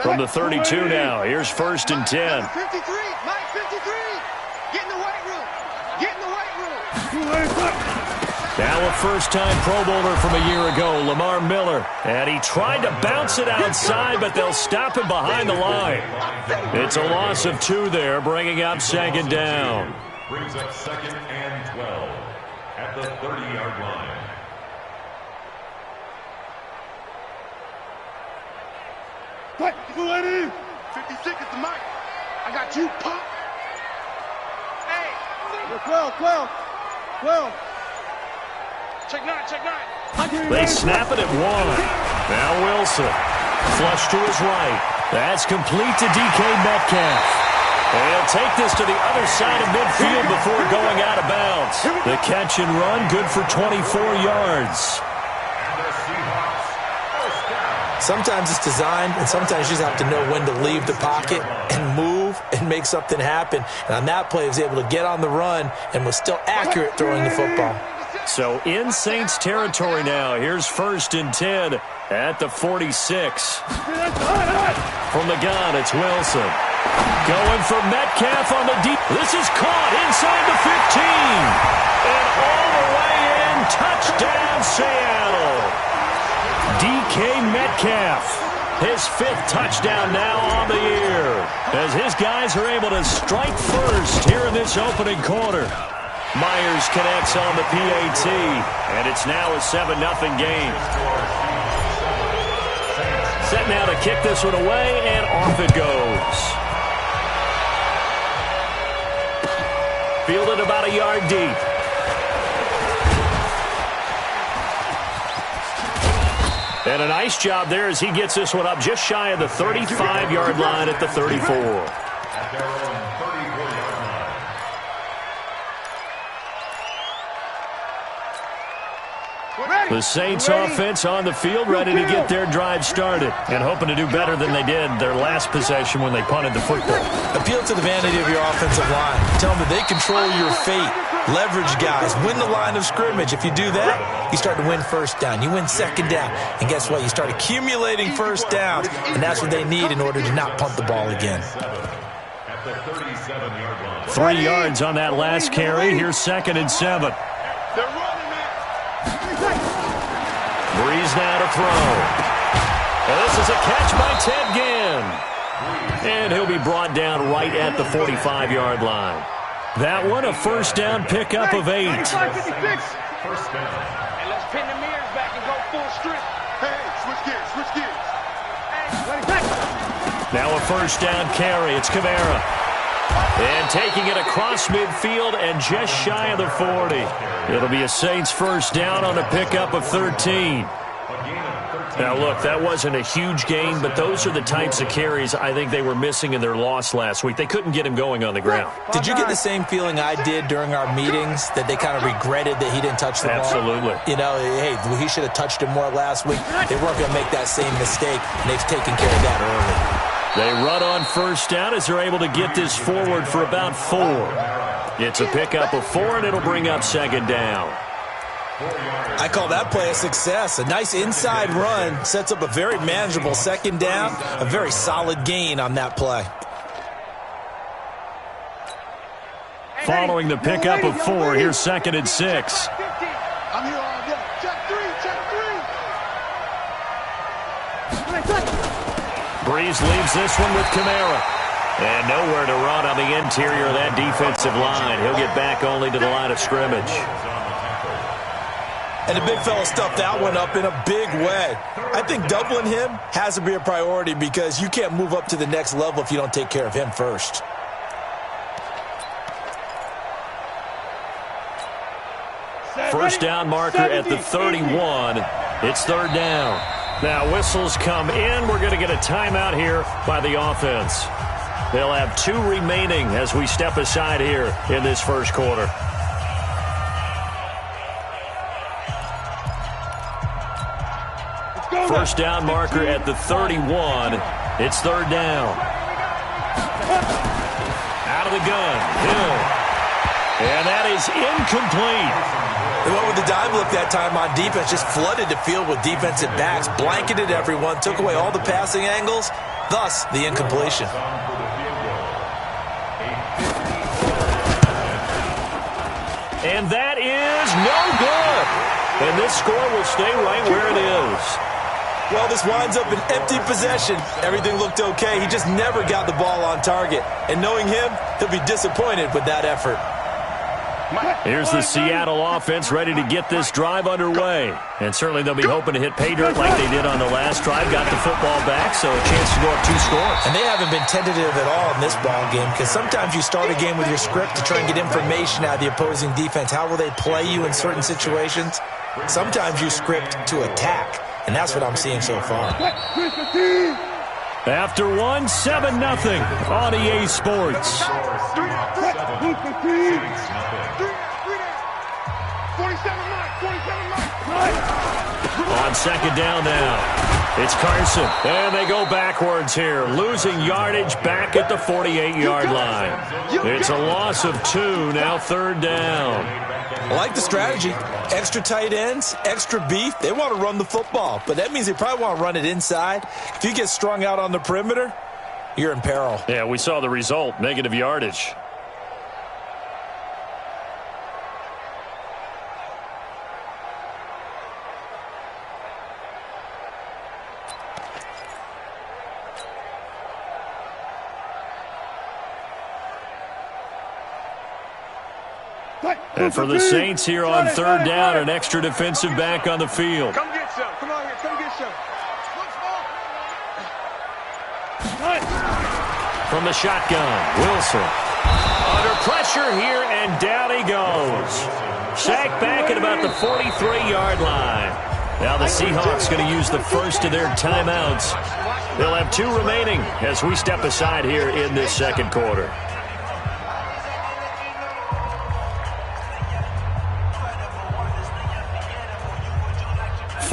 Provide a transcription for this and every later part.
From the 32 now, here's 1st and 10. 53, Mike, 53. Get in the weight room. Get in the weight room. Now a first-time Pro Bowler from a year ago, Lamar Miller. And he tried to bounce it outside, but they'll stop him behind the line. It's a loss of 2 there, bringing up 2nd down. Brings up 2nd and 12 at the 30-yard line. What? 56 is the mic. I got you, Pop. Hey. 12. Check 9. They snap it at 1. Now Wilson. Flush to his right. That's complete to DK Metcalf. And he'll take this to the other side of midfield before going out of bounds. The catch and run, good for 24 yards. Sometimes it's designed, and sometimes you just have to know when to leave the pocket and move and make something happen. And on that play, he was able to get on the run and was still accurate throwing the football. So in Saints territory now. Here's 1st and 10 at the 46. From the gun, it's Wilson. Going for Metcalf on the deep. This is caught inside the 15. And all the way in. Touchdown, Seattle. DK Metcalf, his 5th touchdown now on the year, as his guys are able to strike first here in this opening quarter. Myers connects on the PAT, and it's now a 7-0 game. Set now to kick this one away, and off it goes. Fielded about a yard deep. And a nice job there as he gets this one up just shy of the 35-yard line at the 34. The Saints offense on the field, ready to get their drive started and hoping to do better than they did their last possession when they punted the football. Appeal to the vanity of your offensive line. Tell them that they control your fate. Leverage guys. Win the line of scrimmage. If you do that, you start to win 1st down. You win 2nd down. And guess what? You start accumulating 1st downs, and that's what they need in order to not punt the ball again. 3 yards on that last carry. Here's 2nd and 7. Breeze now to throw. And this is a catch by Ted Ginn. And he'll be brought down right at the 45-yard line. That one, a 1st down pickup of 8. Hey, let's pin the mirrors back and go full strip. Hey, switch gears. Now a 1st down carry. It's Kamara. And taking it across midfield and just shy of the 40. It'll be a Saints 1st down on a pickup of 13. Now, look, that wasn't a huge gain, but those are the types of carries I think they were missing in their loss last week. They couldn't get him going on the ground. Did you get the same feeling I did during our meetings, that they kind of regretted that he didn't touch the ball? Absolutely. You know, hey, he should have touched it more last week. They weren't going to make that same mistake, and they've taken care of that early. They run on 1st down as they're able to get this forward for about 4. It's a pickup of 4, and it'll bring up 2nd down. I call that play a success. A nice inside run sets up a very manageable 2nd down, a very solid gain on that play. Following the pickup of 4, here's 2nd and 6. I'm here all day. Check 3. Breeze leaves this one with Kamara. And nowhere to run on the interior of that defensive line. He'll get back only to the line of scrimmage. And the big fella stuffed that one up in a big way. I think doubling him has to be a priority because you can't move up to the next level if you don't take care of him first. First down marker at the 31. It's 3rd down. Now whistles come in. We're going to get a timeout here by the offense. They'll have 2 remaining as we step aside here in this 1st quarter. First down marker at the 31. It's 3rd down. Out of the gun, Hill. And that is incomplete. They went with the dime look that time on defense, just flooded the field with defensive backs, blanketed everyone, took away all the passing angles, thus the incompletion. And that is no good. And this score will stay right where it is. Well, this winds up an empty possession. Everything looked okay. He just never got the ball on target. And knowing him, he'll be disappointed with that effort. Here's the Seattle offense ready to get this drive underway. And certainly they'll be hoping to hit pay dirt like they did on the last drive. Got the football back, so a chance to go up 2 scores. And they haven't been tentative at all in this ball game, because sometimes you start a game with your script to try and get information out of the opposing defense. How will they play you in certain situations? Sometimes you script to attack, and that's what I'm seeing so far. After one, 7-0 on EA Sports. 47 On second down now, it's Carson. And they go backwards here, losing yardage back at the 48-yard line. It's a loss of 2, now 3rd down. I like the strategy. Extra tight ends, extra beef. They want to run the football, but that means they probably want to run it inside. If you get strung out on the perimeter, you're in peril. Yeah, we saw the result, negative yardage. And for the Saints here on 3rd down, an extra defensive back on the field. Come get some. Come on here. Come get some. From the shotgun, Wilson. Under pressure here, and down he goes. Sacked back at about the 43-yard line. Now the Seahawks going to use the first of their timeouts. They'll have 2 remaining as we step aside here in this second quarter.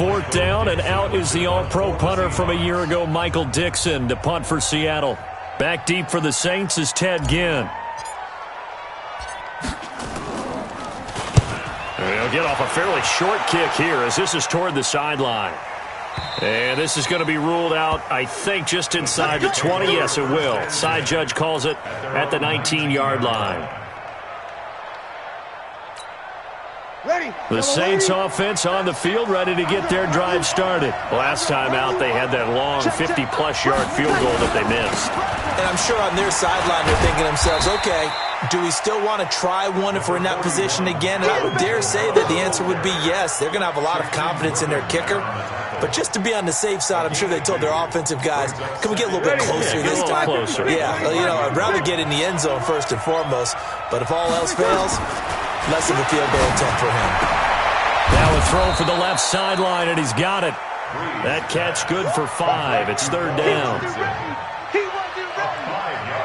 4th down, and out is the all-pro punter from a year ago, Michael Dixon, to punt for Seattle. Back deep for the Saints is Ted Ginn. He'll get off a fairly short kick here as this is toward the sideline. And this is going to be ruled out, I think, just inside the 20. Yes, it will. Side judge calls it at the 19-yard line. The Saints offense on the field, ready to get their drive started. Last time out, they had that long 50-plus yard field goal that they missed. And I'm sure on their sideline they're thinking to themselves, okay, do we still want to try one if we're in that position again? And I would dare say that the answer would be yes. They're going to have a lot of confidence in their kicker. But just to be on the safe side, I'm sure they told their offensive guys, can we get a little bit closer this time? Closer. Yeah, you know, I'd rather get in the end zone first and foremost. But if all else fails, less of a field goal attempt for him. Now a throw for the left sideline, and he's got it. That catch good for 5. It's 3rd down.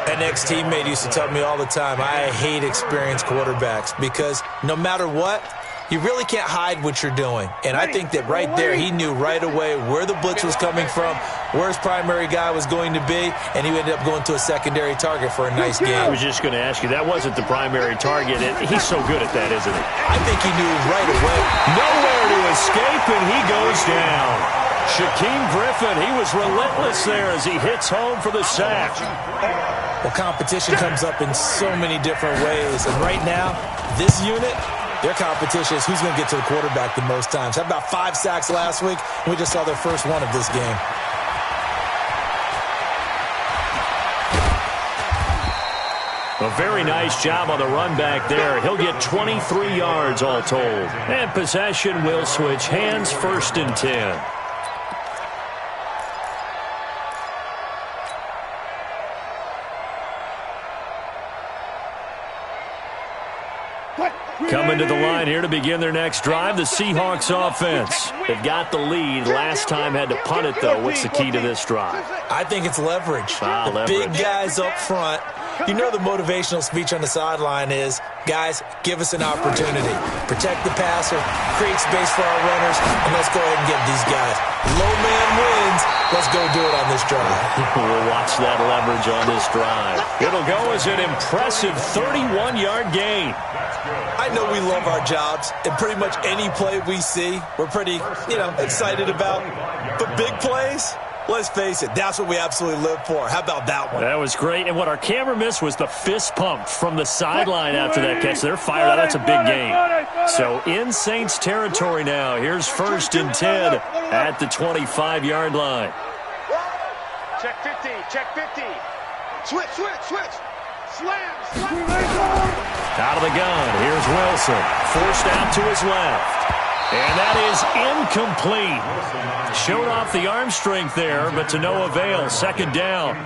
An ex-teammate used to tell me all the time, I hate experienced quarterbacks because no matter what, you really can't hide what you're doing. And I think that right there, he knew right away where the blitz was coming from, where his primary guy was going to be, and he ended up going to a secondary target for a nice game. I was just going to ask you, that wasn't the primary target. He's so good at that, isn't he? I think he knew right away. Nowhere to escape, and he goes down. Shaquem Griffin, he was relentless there as he hits home for the sack. Well, competition comes up in so many different ways. And right now, this unit, their competition is who's going to get to the quarterback the most times. Had about 5 sacks last week, and we just saw their first one of this game. A very nice job on the run back there. He'll get 23 yards all told. And possession will switch hands, 1st and 10. Coming to the line here to begin their next drive, the Seahawks offense. They've got the lead. Last time had to punt it, though. What's the key to this drive? I think it's leverage. Leverage. Big guys up front. You know the motivational speech on the sideline is, guys, give us an opportunity. Protect the passer, create space for our runners, and let's go ahead and get these guys. Low man wins. Let's go do it on this drive. We'll watch that leverage on this drive. It'll go as an impressive 31-yard gain. I know we love our jobs, and pretty much any play we see, we're pretty, excited about. But big plays, let's face it, that's what we absolutely live for. How about that one? That was great. And what our camera missed was the fist pump from the sideline after that catch. They're fired up. That's a big gain. So in Saints territory now. Here's 1st and 10 at the 25-yard line. Check 50, check 50. Switch. Slam. Out of the gun. Here's Wilson. Forced out to his left. And that is incomplete. Showed off the arm strength there, but to no avail. 2nd down.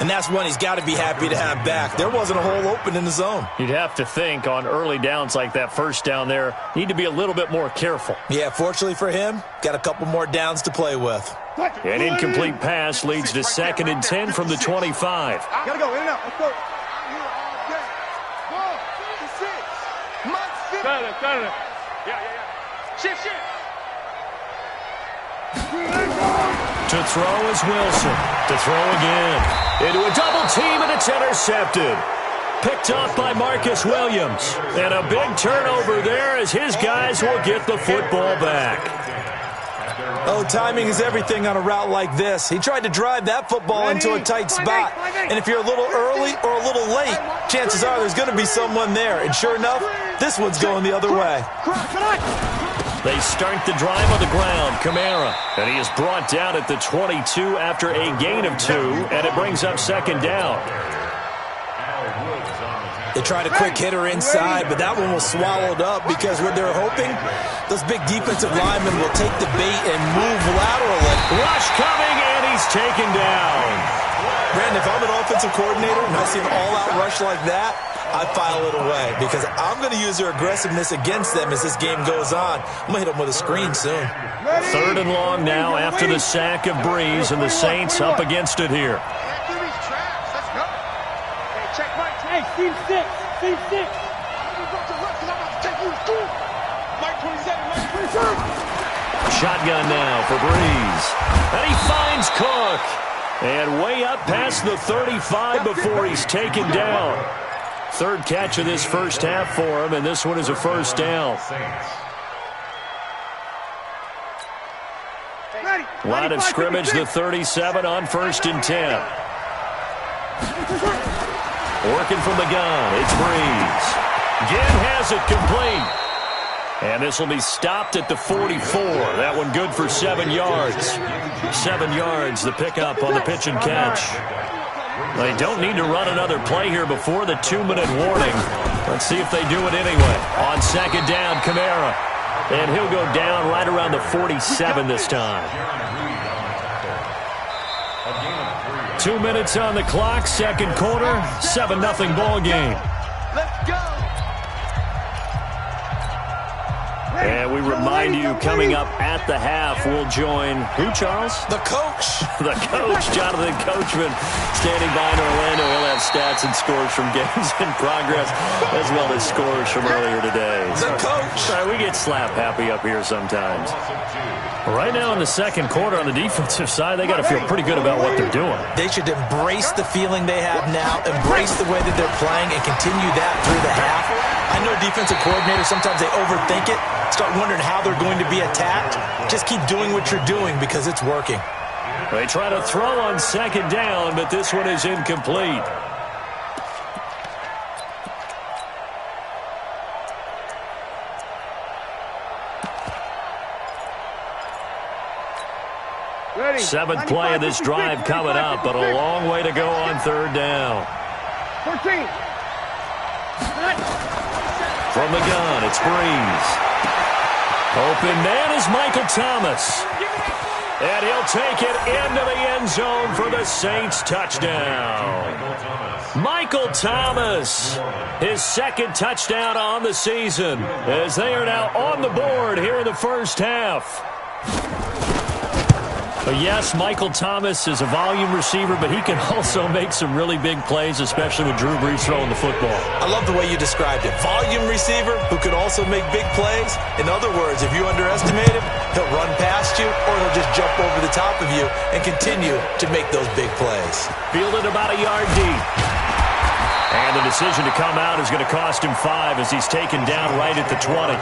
And that's one he's got to be happy to have back. There wasn't a hole open in the zone. You'd have to think on early downs like that 1st down there, need to be a little bit more careful. Yeah, fortunately for him, got a couple more downs to play with. An incomplete pass leads to 2nd and 10 from the 25. Gotta go, in and out. Let's go. Ball, 56. Got it. Yeah. Shift. To throw is Wilson. To throw again. Into a double team, and it's intercepted. Picked off by Marcus Williams. And a big turnover there as his guys will get the football back. Oh, timing is everything on a route like this. He tried to drive that football into a tight spot. And if you're a little early or a little late, chances are there's going to be someone there. And sure enough, this one's going the other way. They start the drive on the ground. Kamara. And he is brought down at the 22 after a gain of 2. And it brings up 2nd down. They tried a quick hitter inside, but that one was swallowed up because what they're hoping, those big defensive linemen will take the bait and move laterally. Rush coming, and he's taken down. Brandon, if I'm an offensive coordinator and I see an all-out rush like that, I file it away because I'm going to use their aggressiveness against them as this game goes on. I'm going to hit them with a screen soon. 3rd and long now after the sack of Breeze, and the Saints up against it here. Team 6. Shotgun now for Breeze. And he finds Cook. And way up past the 35 before he's taken down. 3rd catch of this 1st half for him, and this one is a 1st down. Line of scrimmage, the 37 on 1st and 10. Working from the gun, it's Breeze. Again has it complete. And this will be stopped at the 44. That one good for 7 yards. 7 yards, the pickup on the pitch and catch. They don't need to run another play here before the 2-minute warning. Let's see if they do it anyway. On 2nd down, Kamara. And he'll go down right around the 47 this time. 2 minutes on the clock, 2nd quarter, 7-0 ball game. Let's go. And we remind you, coming up at the half, we'll join who, Charles? The coach. The coach, Jonathan Coachman, standing by in Orlando. He'll have stats and scores from games in progress, as well as scores from earlier today. The coach. All right, we get slap happy up here sometimes. Right now in the 2nd quarter on the defensive side, they got to feel pretty good about what they're doing. They should embrace the feeling they have now, embrace the way that they're playing, and continue that through the half. I know defensive coordinators, sometimes they overthink it, start wondering how they're going to be attacked. Just keep doing what you're doing because it's working. They try to throw on 2nd down, but this one is incomplete. Ready. 7th play of this drive coming up, but a long way to go on 3rd down. 14. From the gun, it's Breeze. Open man is Michael Thomas. And he'll take it into the end zone for the Saints touchdown. Michael Thomas, his 2nd touchdown on the season, as they are now on the board here in the 1st half. Yes, Michael Thomas is a volume receiver, but he can also make some really big plays, especially with Drew Brees throwing the football. I love the way you described it. Volume receiver who can also make big plays. In other words, if you underestimate him, he'll run past you or he'll just jump over the top of you and continue to make those big plays. Fielded about a yard deep. And the decision to come out is going to cost him 5 as he's taken down right at the 20.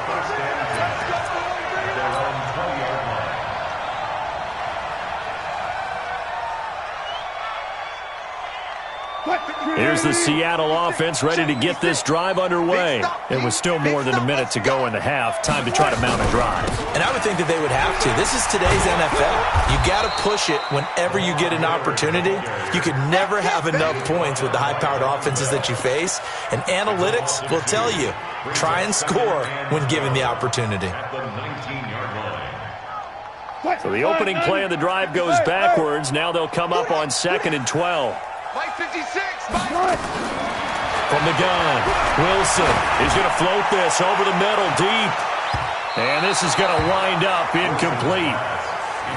Here's the Seattle offense ready to get this drive underway. It was still more than a minute to go in the half. Time to try to mount a drive. And I would think that they would have to. This is today's NFL. You got to push it whenever you get an opportunity. You can never have enough points with the high-powered offenses that you face. And analytics will tell you, try and score when given the opportunity. So the opening play of the drive goes backwards. Now they'll come up on 2nd and 12. Mike 56. From the gun, Wilson is going to float this over the middle deep. And this is going to wind up incomplete.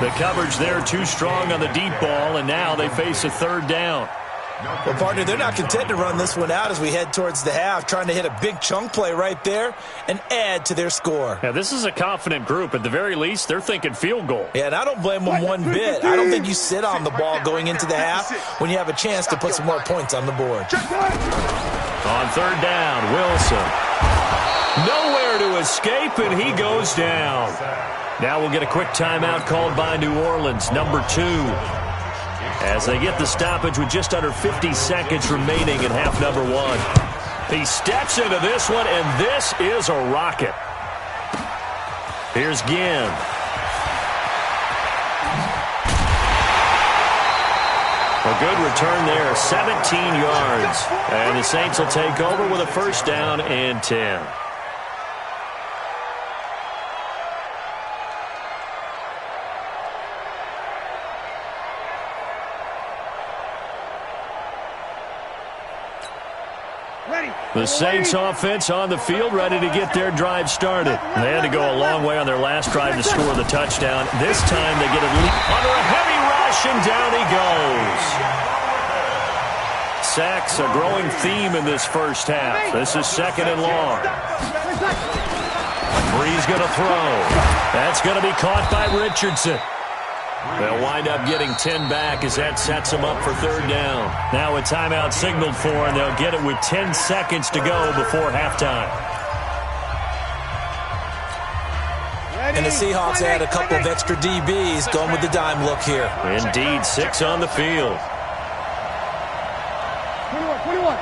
The coverage there too strong on the deep ball, and now they face a 3rd down. Well, partner, they're not content to run this one out as we head towards the half, trying to hit a big chunk play right there and add to their score. Yeah, this is a confident group. At the very least, they're thinking field goal. Yeah, and I don't blame them one bit. I don't think you sit on the ball going into the half when you have a chance to put some more points on the board. On 3rd down, Wilson. Nowhere to escape, and he goes down. Now we'll get a quick timeout called by New Orleans, number 2. As they get the stoppage with just under 50 seconds remaining in half number 1. He steps into this one, and this is a rocket. Here's Ginn. A good return there, 17 yards. And the Saints will take over with a 1st down and 10. The Saints offense on the field ready to get their drive started. They had to go a long way on their last drive to score the touchdown. This time they get a lead under a heavy rush, and down he goes. Sacks, a growing theme in this first half. This is 2nd and long. Brees going to throw. That's going to be caught by Richardson. They'll wind up getting 10 back as that sets them up for 3rd down. Now a timeout signaled for, and they'll get it with 10 seconds to go before halftime. And the Seahawks add a couple of extra DBs going with the dime look here. Indeed, 6 on the field. 21.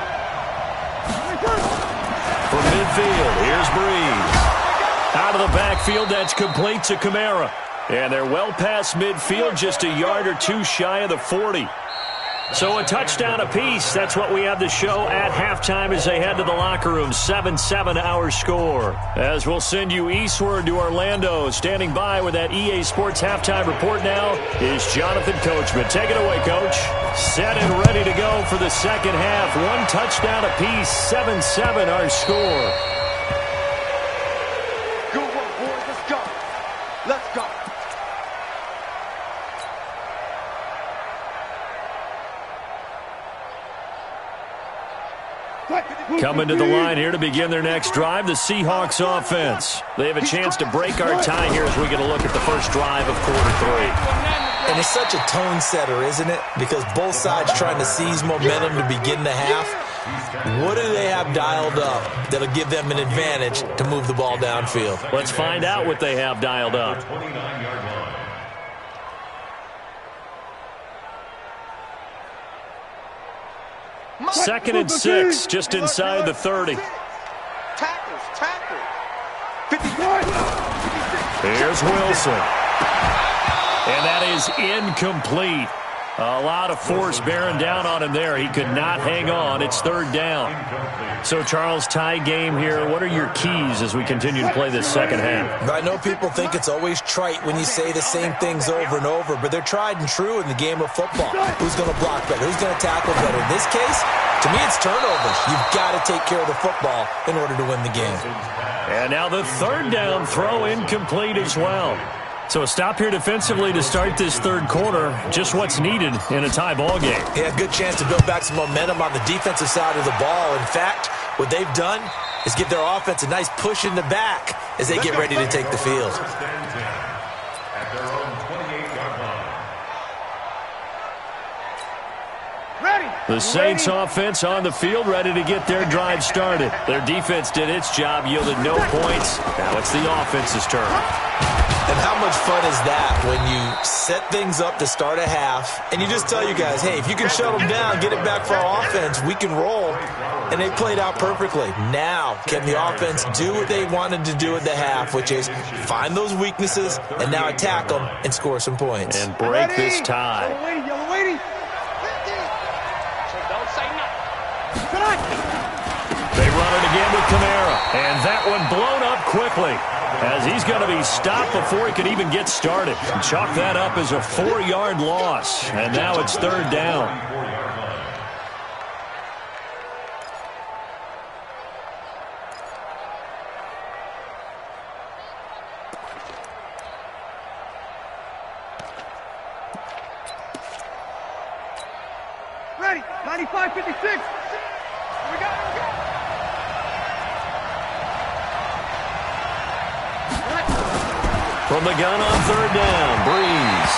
From midfield, here's Brees. Out of the backfield, that's complete to Kamara. And they're well past midfield, just a yard or 2 shy of the 40. So a touchdown apiece. That's what we have to show at halftime as they head to the locker room. 7-7 our score. As we'll send you eastward to Orlando. Standing by with that EA Sports halftime report now is Jonathan Coachman. Take it away, Coach. Set and ready to go for the 2nd half. 1 touchdown apiece. 7-7 our score. Good work, boys. Let's go. Let's go. Coming to the line here to begin their next drive, the Seahawks offense. They have a chance to break our tie here as we get a look at the first drive of quarter 3. And it's such a tone setter, isn't it? Because both sides trying to seize momentum to begin the half. What do they have dialed up that'll give them an advantage to move the ball downfield? Let's find out what they have dialed up. 29-yard line. 2nd and 6, just inside the 30. Tackles. 55. Here's Wilson. And that is incomplete. A lot of force bearing down on him there. He could not hang on. It's 3rd down. So, Charles, tie game here. What are your keys as we continue to play this 2nd half? I know people think it's always trite when you say the same things over and over, but they're tried and true in the game of football. Who's going to block better? Who's going to tackle better? In this case, to me, it's turnovers. You've got to take care of the football in order to win the game. And now the 3rd down throw incomplete as well. So a stop here defensively to start this third quarter. Just what's needed in a tie ball game. Yeah, good chance to build back some momentum on the defensive side of the ball. In fact, what they've done is give their offense a nice push in the back as they get ready to take the field. At their own 28-yard line. Ready. The Saints offense on the field, ready to get their drive started. Their defense did its job, yielded no points. Now it's the offense's turn. And how much fun is that when you set things up to start a half and you just tell you guys, hey, if you can shut them down, get it back for our offense, we can roll. And they played out perfectly. Now, can the offense do what they wanted to do at the half, which is find those weaknesses and now attack them and score some points. And break this tie. Yellow waiting. Don't say nothing. They run it again with Kamara. And that one blown up quickly, as he's going to be stopped before he could even get started. Chalk that up as a 4-yard loss. And now it's third down. Ready. 95-56. Here we go. From the gun on third down, Breeze.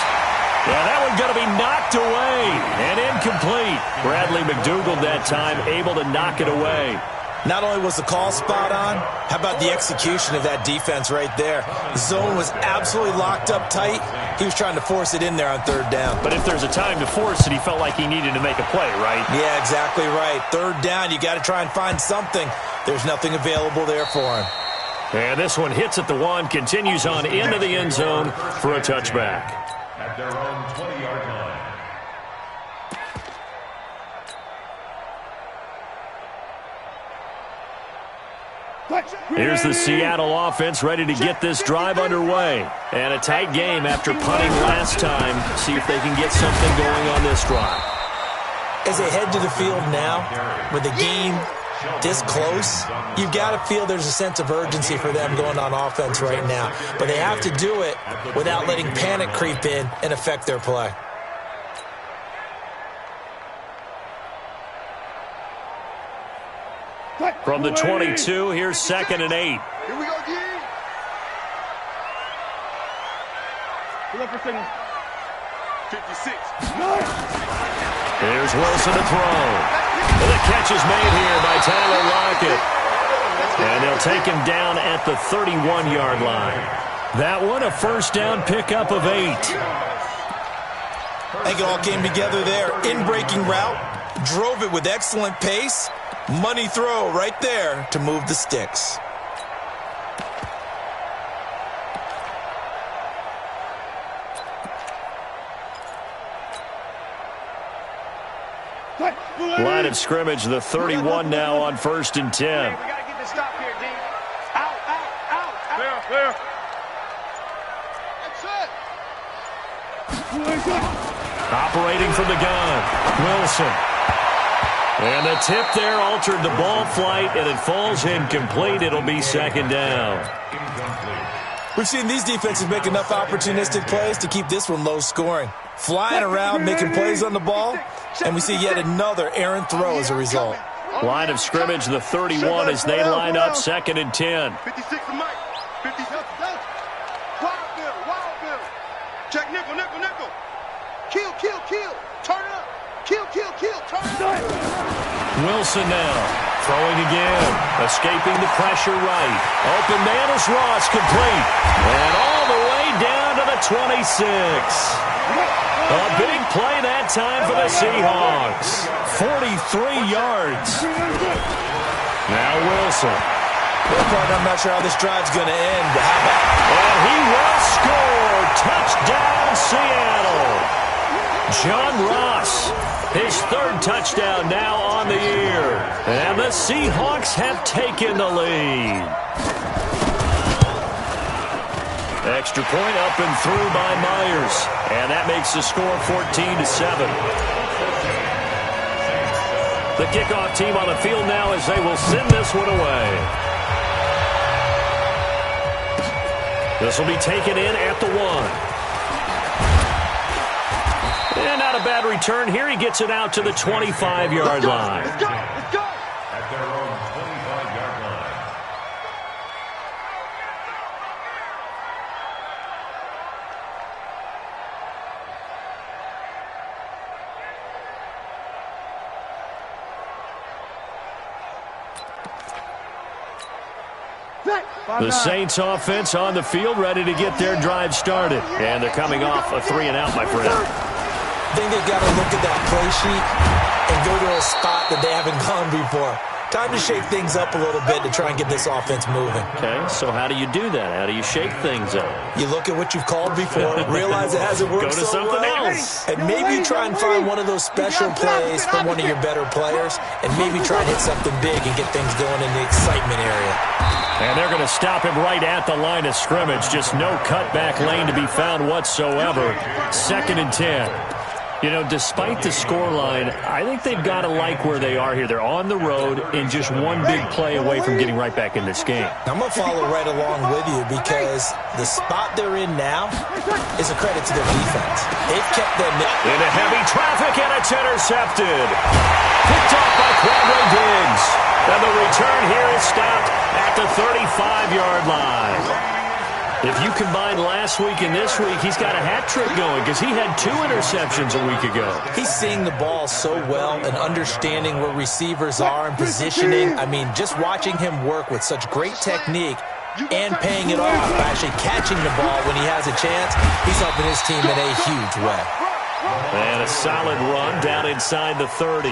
Yeah, that one's going to be knocked away and incomplete. Bradley McDougald that time able to knock it away. Not only was the call spot on, how about the execution of that defense right there? The zone was absolutely locked up tight. He was trying to force it in there on third down. But if there's a time to force it, he felt like he needed to make a play, right? Yeah, exactly right. Third down, you got to try and find something. There's nothing available there for him. And this one hits at the 1, continues on into the end zone for a touchback. At their own 20-yard line. Here's the Seattle offense ready to get this drive underway. And a tight game after punting last time. See if they can get something going on this drive. As they head to the field now, with the game this close, you've got to feel there's a sense of urgency for them going on offense right now. But they have to do it without letting panic creep in and affect their play. From the 22, here's 2nd and 8. Here we go, G. Pull up for signal. 56. Here's Wilson to throw. And the catch is made here by Tyler Lockett. And they'll take him down at the 31-yard line. That one, a first down pickup of 8. I think it all came together there. In-breaking route, drove it with excellent pace. Money throw right there to move the sticks. Line of scrimmage, the 31 now on 1st and 10. We got to get the stop here, D. Out. Clear. That's it. Operating from the gun, Wilson. And the tip there altered the ball flight, and it falls incomplete. It'll be 2nd down. We've seen these defenses make enough opportunistic plays to keep this one low scoring. Flying around, making plays on the ball, and we see yet another errant throw as a result. Line of scrimmage, the 31 as they line up 2nd and 10. 56 to Mike. 56. Wild Bill. Check nickel. Kill. Turn it up. Kill. Turn it up. Wilson now, throwing again, escaping the pressure right. Open man is Ross, complete. And all the way down to the 26. A big play that time for the Seahawks. 43 yards. Now Wilson. I'm not sure how this drive's going to end, but how about... And he will score. Touchdown, Seattle. John Ross, his 3rd touchdown now on the year. And the Seahawks have taken the lead. Extra point up and through by Myers. And that makes the score 14-7. The kickoff team on the field now as they will send this one away. This will be taken in at the 1. And not a bad return here. He gets it out to the 25-yard line. Let's go. Let's go. At their own 25-yard line. The Saints offense on the field, ready to get their drive started. And they're coming off a 3-and-out, my friend. I think they've got to look at that play sheet and go to a spot that they haven't gone before. Time to shake things up a little bit to try and get this offense moving. Okay, so how do you do that? How do you shake things up? You look at what you've called before, realize it hasn't worked Go to so something well, else. and maybe try and find one of those special plays from one of your better players, and maybe try and hit something big and get things going in the excitement area. And they're going to stop him right at the line of scrimmage. Just no cutback lane to be found whatsoever. 2nd and 10. You know, despite the scoreline, I think they've got to like where they are here. They're on the road and just one big play away from getting right back in this game. I'm going to follow right along with you because the spot they're in now is a credit to their defense. They've kept them into heavy traffic, and it's intercepted. Picked off by Quadre Diggs. And the return here is stopped at the 35-yard line. If you combine last week and this week, he's got a hat trick going because he had 2 interceptions a week ago. He's seeing the ball so well and understanding where receivers are and positioning. I mean, just watching him work with such great technique and paying it off by actually catching the ball when he has a chance, he's helping his team in a huge way. And a solid run down inside the 30.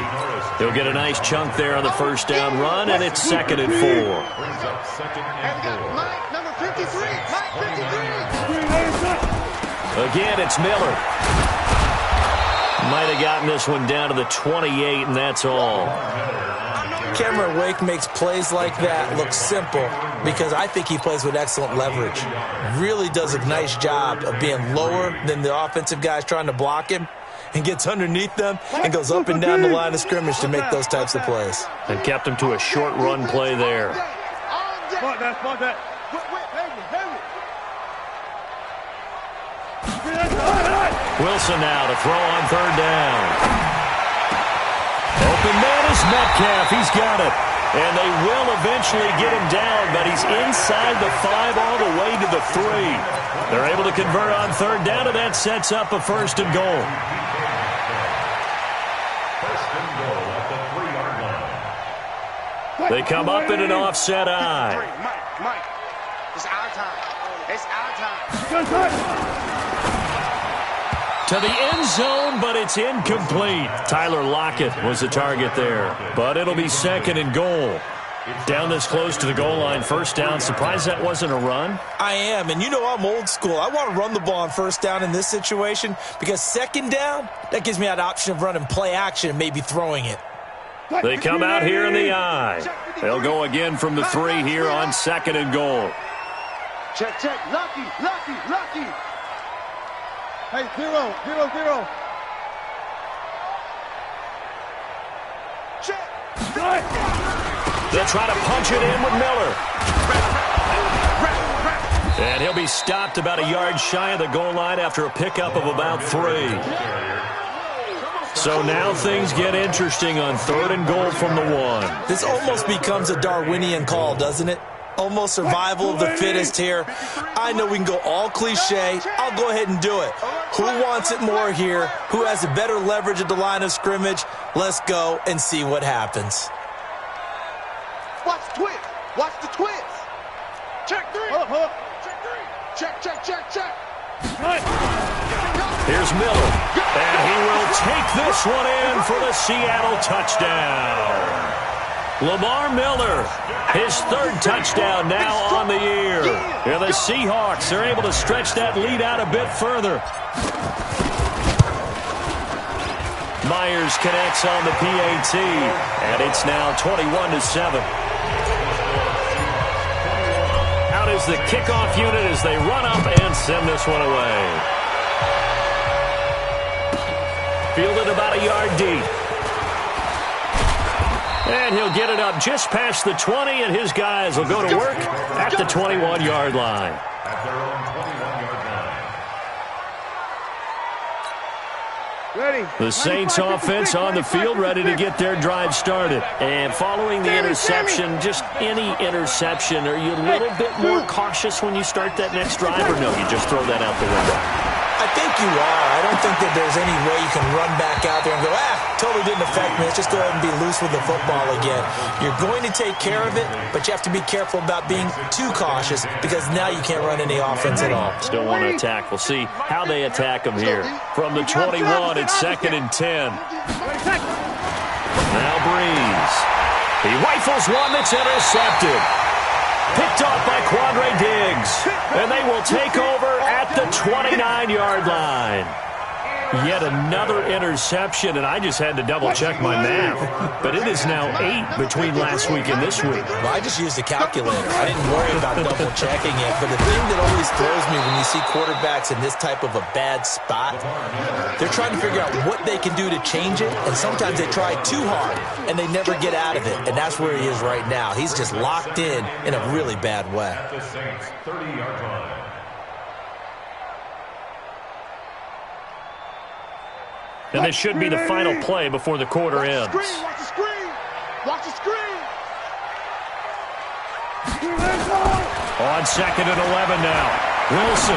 He'll get a nice chunk there on the first down run, and it's 2nd and 4. Brings up 2nd and 4. Mike, number 53. Mike, 53. Again, it's Miller. Might have gotten this one down to the 28, and that's all. Cameron Wake makes plays like that look simple because I think he plays with excellent leverage. Really does a nice job of being lower than the offensive guys trying to block him and gets underneath them and goes up and down the line of scrimmage to make those types of plays. And kept him to a short run play there. Wilson now to throw on 3rd down. Open man is Metcalf. He's got it. And they will eventually get him down, but he's inside the 5 all the way to the 3. They're able to convert on 3rd down, and that sets up a 1st and goal. 1st and goal at the 3-yard line. They come up in an offset eye. Mike, it's our time. It's our time. To the end zone, but it's incomplete. Tyler Lockett was the target there, but it'll be 2nd and goal. Down this close to the goal line, 1st down. Surprised that wasn't a run? I am, and you know I'm old school. I want to run the ball on 1st down in this situation because 2nd down, that gives me that option of running play action and maybe throwing it. They come out here in the eye. They'll go again from the 3 here on 2nd and goal. Check. Lucky. Hey, 0. Check. They'll try to punch it in with Miller. And he'll be stopped about a yard shy of the goal line after a pickup of about 3. So now things get interesting on 3rd and goal from the 1. This almost becomes a Darwinian call, doesn't it? Almost survival of the fittest here. I know we can go all cliche. I'll go ahead and do it. Who wants it more here? Who has a better leverage at the line of scrimmage? Let's go and see what happens. Watch the twist. Watch the twist. Check 3. Hold up. Check. Here's Miller. And he will take this one in for the Seattle touchdown. Lamar Miller, his 3rd touchdown now on the year. And the Seahawks are able to stretch that lead out a bit further. Myers connects on the PAT, and it's now 21-7. Out is the kickoff unit as they run up and send this one away. Fielded about a yard deep. And he'll get it up just past the 20, and his guys will go to work at the 21-yard line. At their own 21-yard line. Ready. The Saints offense on the field, ready to get their drive started. And following the interception, just any interception, are you a little bit more cautious when you start that next drive, or no, you just throw that out the window? I think you are. I don't think that there's any way you can run back out there and go, totally didn't affect me. Let's just go ahead and be loose with the football again. You're going to take care of it, but you have to be careful about being too cautious because now you can't run any offense at all. Still want to attack. We'll see how they attack them here. From the 21, it's 2nd and 10. Now Breeze. He rifles one that's intercepted. Picked off by Quandre Diggs. And they will take over at the 29-yard line. Yet another interception, and I just had to double-check my math. But it is now 8 between last week and this week. Well, I just used a calculator. I didn't worry about double-checking it. But the thing that always throws me when you see quarterbacks in this type of a bad spot, they're trying to figure out what they can do to change it, and sometimes they try too hard, and they never get out of it. And that's where he is right now. He's just locked in a really bad way. At the Saints' 30-yard line. And this should be the final play before the quarter ends. Watch the screen. Watch the screen. On 2nd and 11 now. Wilson.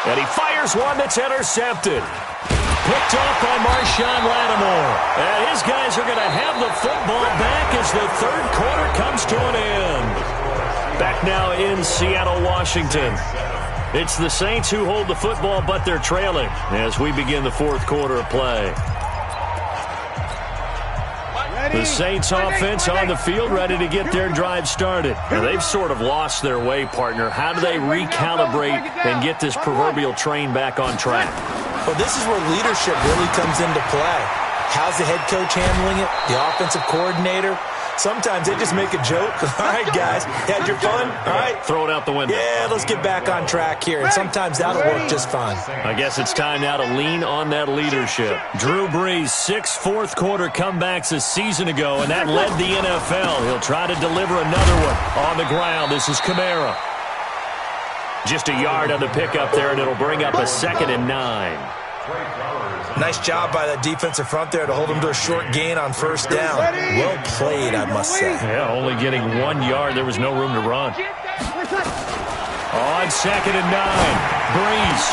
And he fires one that's intercepted. Picked off by Marshawn Lattimore. And his guys are going to have the football back as the third quarter comes to an end. Back now in Seattle, Washington. It's the Saints who hold the football, but they're trailing as we begin the fourth quarter of play. The Saints offense on the field, ready to get their drive started. Now, they've sort of lost their way, partner. How do they recalibrate and get this proverbial train back on track? Well, this is where leadership really comes into play. How's the head coach handling it? The offensive coordinator? Sometimes they just make a joke. All right, guys, had your fun? All right. Throw it out the window. Yeah, let's get back on track here. And sometimes that'll work just fine. I guess it's time now to lean on that leadership. Drew Brees, 6 fourth-quarter comebacks a season ago, and that led the NFL. He'll try to deliver another one on the ground. This is Kamara. Just a yard on the pickup there, and it'll bring up a 2nd and 9. Nice job by the defensive front there to hold him to a short gain on first down. Well played, I must say. Yeah, only getting 1 yard. There was no room to run. On 2nd and 9, Breeze.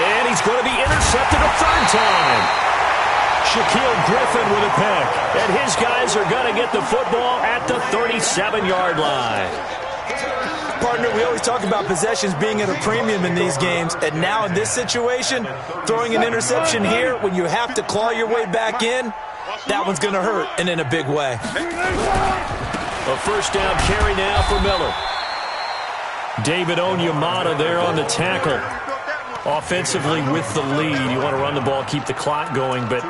And he's going to be intercepted a third time. Shaquille Griffin with a pick. And his guys are going to get the football at the 37-yard line. Partner, we always talk about possessions being at a premium in these games, and now in this situation, throwing an interception here when you have to claw your way back in, that one's going to hurt, and in a big way. A first down carry now for Miller. David Onyemata there on the tackle. Offensively with the lead, you want to run the ball, keep the clock going, but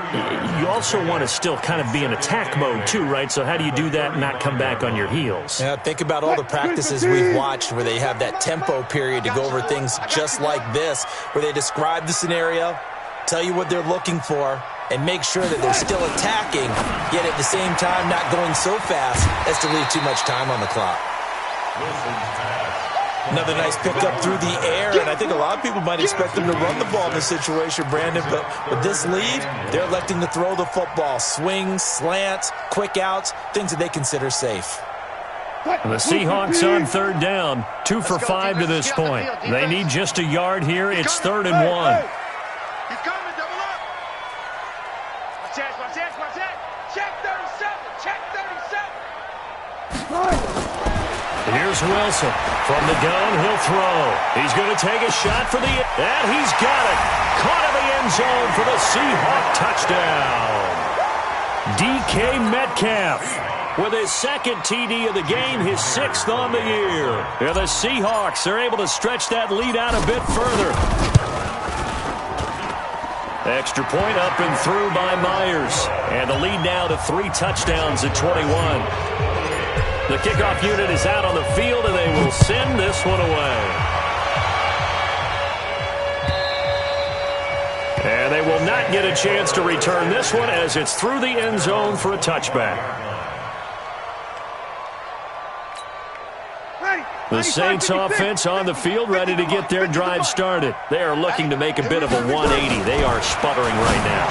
you also want to still kind of be in attack mode too, right? So how do you do that and not come back on your heels? Yeah, think about all the practices we've watched where they have that tempo period to go over things just like this, where they describe the scenario, tell you what they're looking for, and make sure that they're still attacking, yet at the same time not going so fast as to leave too much time on the clock. Another nice pickup through the air, and I think a lot of people might expect them to run the ball in this situation, Brandon, but with this lead, they're electing to throw the football. Swings, slants, quick outs, things that they consider safe. And the Seahawks on third down, 2 for 5 to this point. They need just a yard here. It's 3rd and 1. He's coming, double up. Watch that. Check 37. Here's Wilson. From the gun, he'll throw. He's going to take a shot for the... And he's got it. Caught in the end zone for the Seahawk touchdown. DK Metcalf with his 2nd TD of the game, his 6th on the year. And the Seahawks are able to stretch that lead out a bit further. Extra point up and through by Myers. And the lead now to 3 touchdowns at 21. The kickoff unit is out on the field, and they will send this one away. And they will not get a chance to return this one as it's through the end zone for a touchback. The Saints offense on the field, ready to get their drive started. They are looking to make a bit of a 180. They are sputtering right now.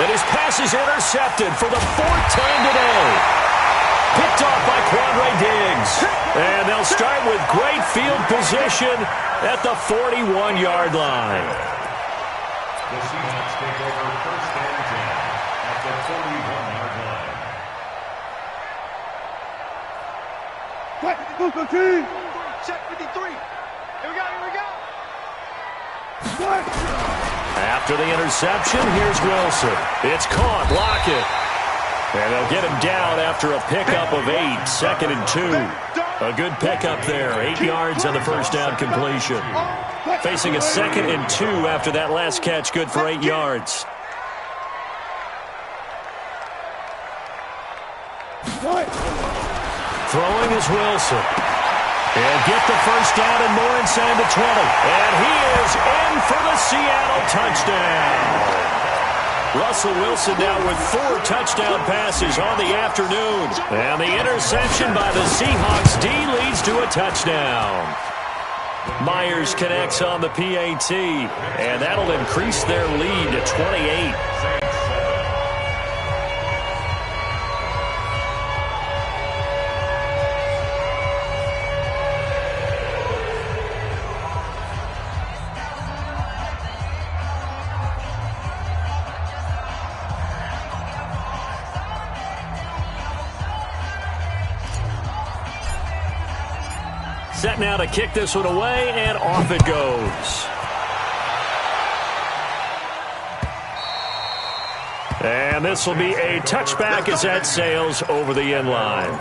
And his pass is intercepted for the fourth time today. Picked off by Quandre Diggs. And they'll start with great field position at the 41-yard line. The Seahawks take over first and 10 at the 41-yard line. Check 53. Here we go. After the interception, here's Wilson. It's caught. Block it. And they'll get him down after a pickup of 8. 2nd and 2. A good pickup there. 8 yards on the first down completion. Facing a 2nd and 2 after that last catch. Good for 8 yards. Throwing is Wilson. He'll get the first down and more inside the 20. And he is in for the Seattle touchdown. Russell Wilson now with 4 touchdown passes on the afternoon. And the interception by the Seahawks D leads to a touchdown. Myers connects on the PAT. And that'll increase their lead to 28. Set now to kick this one away, and off it goes. And this will be a touchback as that sails over the end line.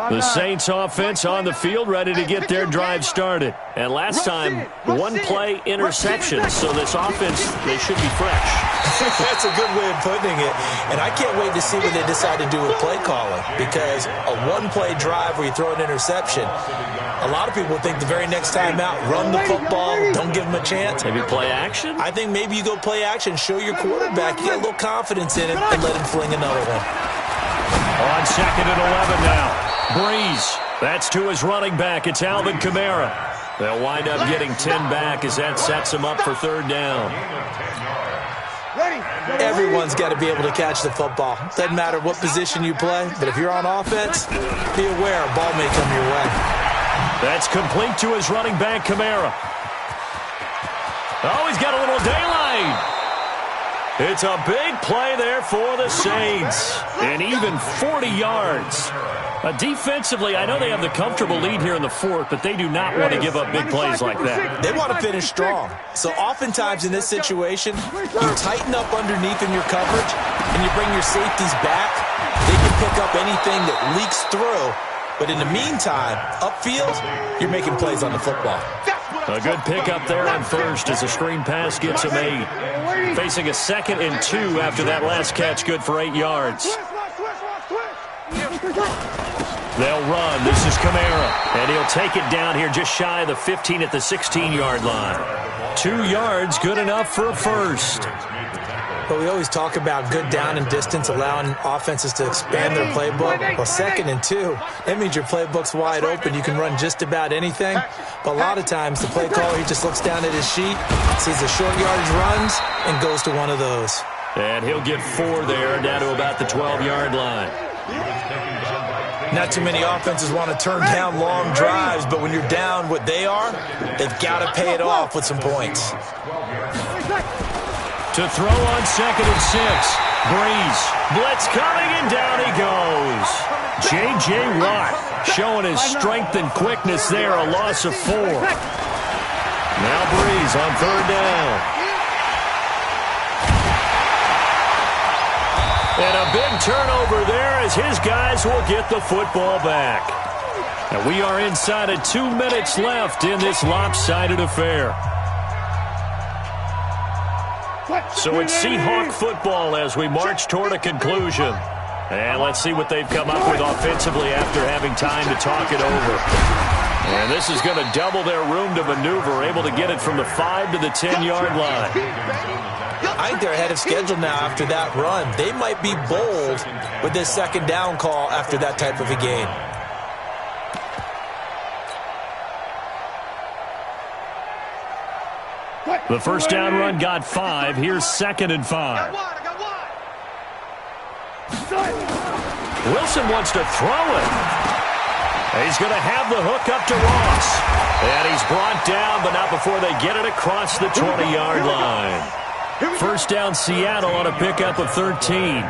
The Saints offense on the field, ready to get their drive started. And last time, 1-play interception, so this offense, they should be fresh. That's a good way of putting it. And I can't wait to see what they decide to do with play calling, because a 1-play drive where you throw an interception, a lot of people think the very next time out, run the football, don't give them a chance. Maybe play action? I think maybe you go play action, show your quarterback, you get a little confidence in him, and let him fling another one. On 2nd and 11 now. Breeze. That's to his running back. It's Alvin Kamara. They'll wind up getting 10 back as that sets them up for 3rd down. Everyone's got to be able to catch the football. Doesn't matter what position you play, but if you're on offense, be aware a ball may come your way. That's complete to his running back, Kamara. Oh, he's got a little daylight. It's a big play there for the Saints. And even 40 yards. Defensively, I know they have the comfortable lead here in the 4th, but they do not want to give up big plays like that. They want to finish strong. So oftentimes in this situation, you tighten up underneath in your coverage, and you bring your safeties back. They can pick up anything that leaks through. But in the meantime, upfield, you're making plays on the football. A good pickup there on 1st as the screen pass gets him 8. Facing a 2nd and 2 after that last catch, good for 8 yards. They'll run. This is Kamara. And he'll take it down here just shy of the 15 at the 16-yard line. 2 yards, good enough for a first. But we always talk about good down and distance, allowing offenses to expand their playbook. Well, 2nd and 2, that means your playbook's wide open. You can run just about anything. But a lot of times, the play caller, he just looks down at his sheet, sees the short yardage runs, and goes to one of those. And he'll get 4 there, down to about the 12-yard line. Not too many offenses want to turn down long drives, but when you're down what they are, they've got to pay it off with some points. To throw on 2nd and 6. Breeze. Blitz coming, and down he goes. J.J. Watt showing his strength and quickness there, a loss of 4. Now Breeze on 3rd down. And a big turnover there as his guys will get the football back. And we are inside of 2 minutes left in this lopsided affair. So it's Seahawk football as we march toward a conclusion. And let's see what they've come up with offensively after having time to talk it over. And this is going to double their room to maneuver, able to get it from the 5 to the 10-yard line. I think they're ahead of schedule now after that run. They might be bold with this second down call after that type of a game. The first down run got 5. Here's 2nd and 5. Wilson wants to throw it. He's going to have the hook up to Ross. And he's brought down, but not before they get it across the 20-yard line. First down, Seattle on a pickup of 13.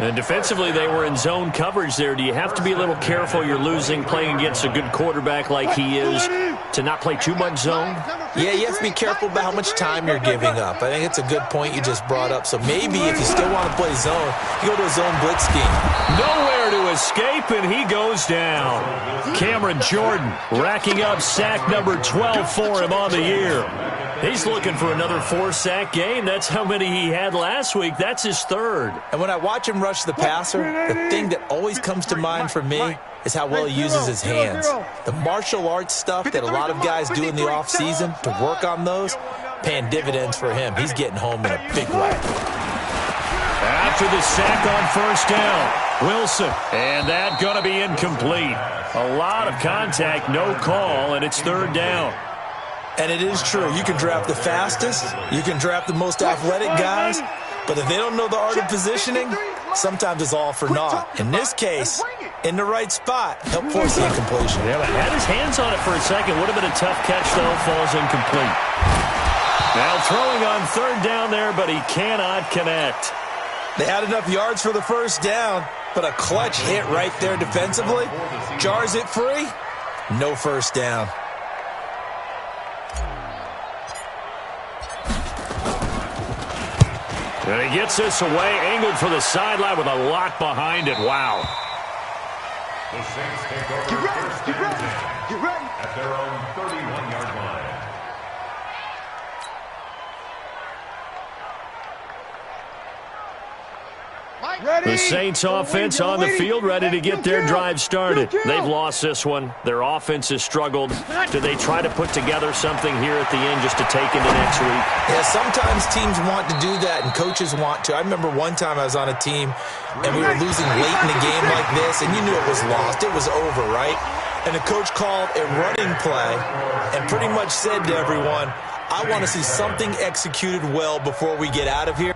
And defensively, they were in zone coverage there. Do you have to be a little careful? You're losing, playing against a good quarterback like he is, to not play too much zone? Yeah, you have to be careful about how much time you're giving up. I think it's a good point you just brought up. So maybe if you still want to play zone, you go to a zone blitz scheme. Nowhere to escape, and he goes down. Cameron Jordan racking up sack number 12 for him on the year. He's looking for another 4-sack game. That's how many he had last week. That's his 3rd. And when I watch him rush the passer, the thing that always comes to mind for me is how well he uses his hands. The martial arts stuff that a lot of guys do in the offseason to work on those, paying dividends for him. He's getting home in a big way. After the sack on first down, Wilson. And that going to be incomplete. A lot of contact, no call, and it's 3rd down. And it is true. You can draft the fastest. You can draft the most athletic guys. But if they don't know the art of positioning, sometimes it's all for naught. In this case, in the right spot, help force the incompletion. Yeah, but had his hands on it for a second. Would have been a tough catch, though. Falls incomplete. Now throwing on 3rd down there, but he cannot connect. They had enough yards for the first down, but a clutch hit right there defensively. Jars it free. No first down. And he gets this away, angled for the sideline with a lock behind it. Wow. The Saints take over first and 10 at their own 31-yard line. The Saints offense on the field, ready to get their drive started. They've lost this one. Their offense has struggled. Do they try to put together something here at the end just to take into next week? Yeah, sometimes teams want to do that and coaches want to. I remember one time I was on a team and we were losing late in a game like this, and you knew it was lost. It was over, right? And the coach called a running play and pretty much said to everyone, I want to see something executed well before we get out of here.